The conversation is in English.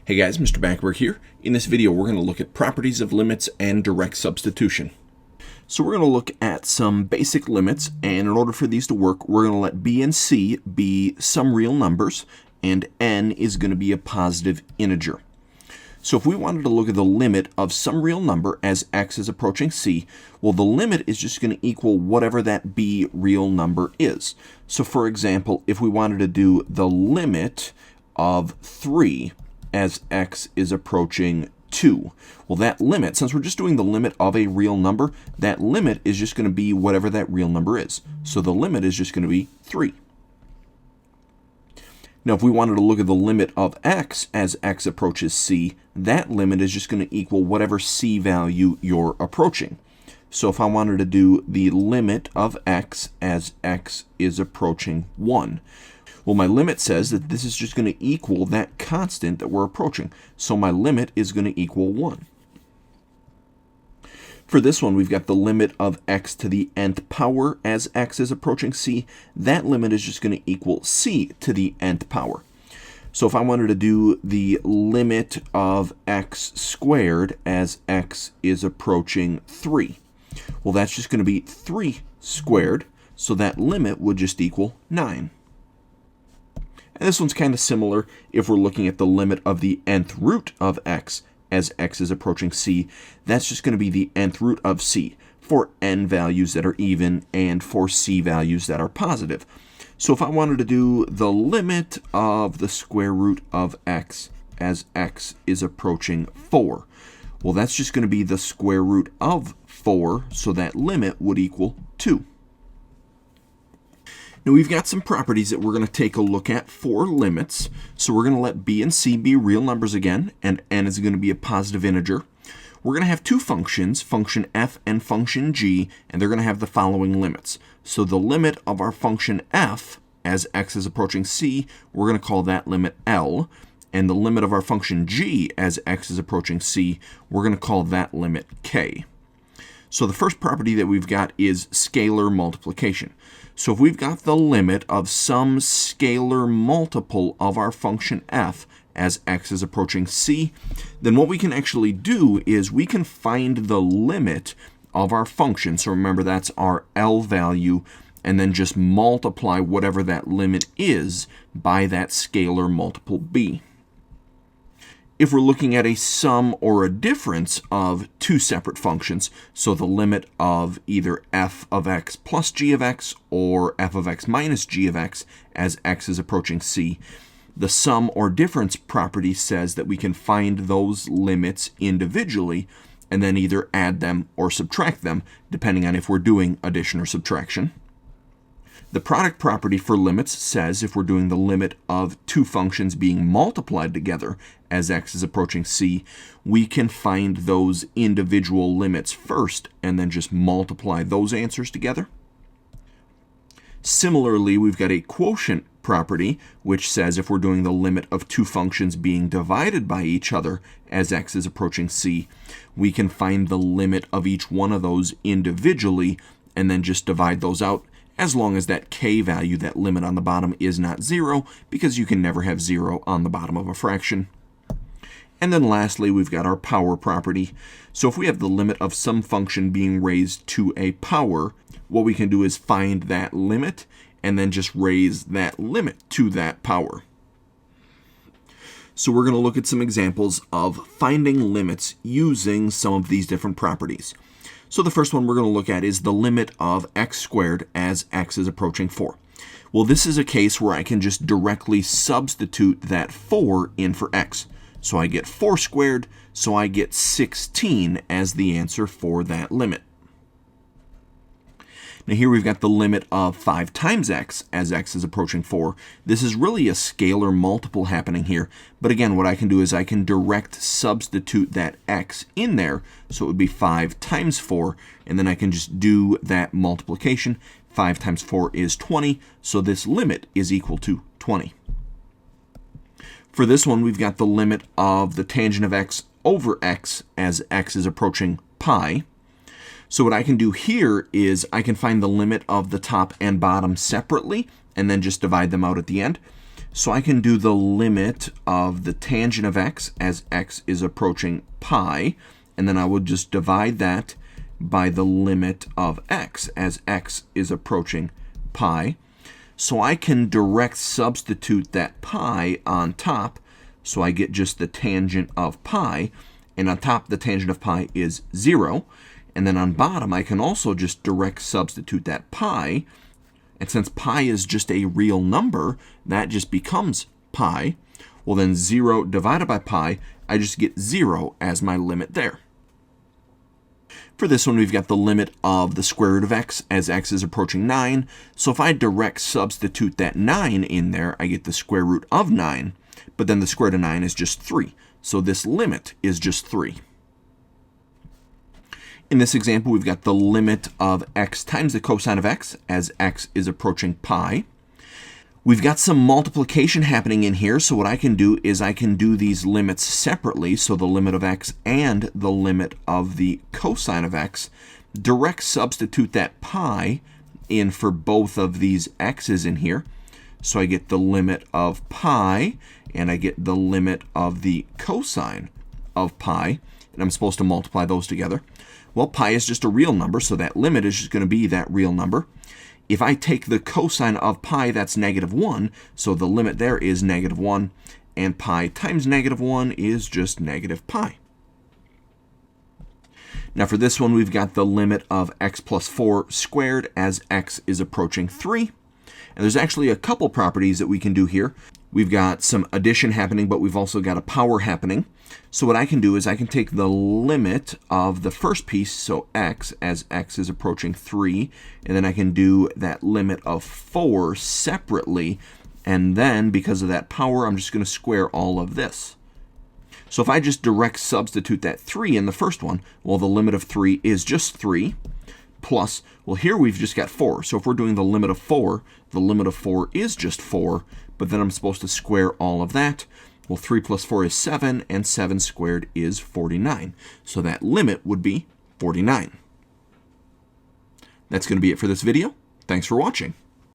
Hey guys, Mr. Backberg here. In this video, we're going to look at properties of limits and direct substitution. So we're going to look at some basic limits, and in order for these to work, we're going to let b and c be some real numbers, and n is going to be a positive integer. So if we wanted to look at the limit of some real number as x is approaching c, well, the limit is just going to equal whatever that b real number is. So for example, if we wanted to do the limit of 3 as x is approaching 2. Well, that limit, since we're just doing the limit of a real number, that limit is just going to be whatever that real number is. So the limit is just going to be 3. Now, if we wanted to look at the limit of x as x approaches c, that limit is just going to equal whatever c value you're approaching. So if I wanted to do the limit of x as x is approaching 1, well, my limit says that this is just going to equal that constant that we're approaching. So my limit is going to equal 1. For this one, we've got the limit of x to the nth power as x is approaching c. That limit is just going to equal c to the nth power. So if I wanted to do the limit of x squared as x is approaching 3, well, that's just going to be 3 squared. So that limit would just equal 9. And this one's kind of similar if we're looking at the limit of the nth root of x as x is approaching c. That's just going to be the nth root of c for n values that are even and for c values that are positive. So if I wanted to do the limit of the square root of x as x is approaching 4, well, that's just going to be the square root of 4, so that limit would equal 2. Now we've got some properties that we're going to take a look at for limits. So we're going to let b and c be real numbers again, and n is going to be a positive integer. We're going to have two functions, function f and function g, and they're going to have the following limits. So the limit of our function f as x is approaching c, we're going to call that limit L. And the limit of our function g as x is approaching c, we're going to call that limit k. So the first property that we've got is scalar multiplication. So if we've got the limit of some scalar multiple of our function f as x is approaching c, then what we can actually do is we can find the limit of our function. So remember, that's our L value, and then just multiply whatever that limit is by that scalar multiple b. If we're looking at a sum or a difference of two separate functions, so the limit of either f of x plus g of x or f of x minus g of x as x is approaching c, the sum or difference property says that we can find those limits individually and then either add them or subtract them, depending on if we're doing addition or subtraction. The product property for limits says if we're doing the limit of two functions being multiplied together as x is approaching c, we can find those individual limits first and then just multiply those answers together. Similarly, we've got a quotient property, which says if we're doing the limit of two functions being divided by each other as x is approaching c, we can find the limit of each one of those individually and then just divide those out, as long as that k value, that limit on the bottom, is not 0, because you can never have 0 on the bottom of a fraction. And then lastly, we've got our power property. So if we have the limit of some function being raised to a power, what we can do is find that limit and then just raise that limit to that power. So we're going to look at some examples of finding limits using some of these different properties. So the first one we're going to look at is the limit of x squared as x is approaching 4. Well, this is a case where I can just directly substitute that 4 in for x. So I get 4 squared, so I get 16 as the answer for that limit. Now here we've got the limit of 5 times x as x is approaching 4. This is really a scalar multiple happening here. But again, what I can do is I can direct substitute that x in there. So it would be 5 times 4. And then I can just do that multiplication. 5 times 4 is 20. So this limit is equal to 20. For this one, we've got the limit of the tangent of x over x as x is approaching pi. So what I can do here is I can find the limit of the top and bottom separately and then just divide them out at the end. So I can do the limit of the tangent of x as x is approaching pi, and then I would just divide that by the limit of x as x is approaching pi. So I can direct substitute that pi on top, so I get just the tangent of pi, and on top the tangent of pi is 0. And then on bottom I can also just direct substitute that pi, and since pi is just a real number, that just becomes pi. Well, then 0 divided by pi, I just get 0 as my limit there. For this one, we've got the limit of the square root of x as x is approaching 9. So if I direct substitute that 9 in there, I get the square root of 9, but then the square root of 9 is just 3. So this limit is just 3. In this example, we've got the limit of x times the cosine of x as x is approaching pi. We've got some multiplication happening in here, so what I can do is I can do these limits separately, so the limit of x and the limit of the cosine of x. Direct substitute that pi in for both of these x's in here. So I get the limit of pi, and I get the limit of the cosine of pi, and I'm supposed to multiply those together. Well, pi is just a real number, so that limit is just going to be that real number. If I take the cosine of pi, that's -1, so the limit there is -1, and pi times -1 is just negative pi. Now for this one, we've got the limit of x plus 4 squared as x is approaching 3. And there's actually a couple properties that we can do here. We've got some addition happening, but we've also got a power happening. So what I can do is I can take the limit of the first piece, so x, as x is approaching 3, and then I can do that limit of 4 separately, and then because of that power, I'm just going to square all of this. So if I just direct substitute that 3 in the first one, well, the limit of 3 is just 3, plus, well, here we've just got 4. So if we're doing the limit of 4, the limit of 4 is just 4, but then I'm supposed to square all of that. Well, 3 plus 4 is 7, and 7 squared is 49. So that limit would be 49. That's going to be it for this video. Thanks for watching.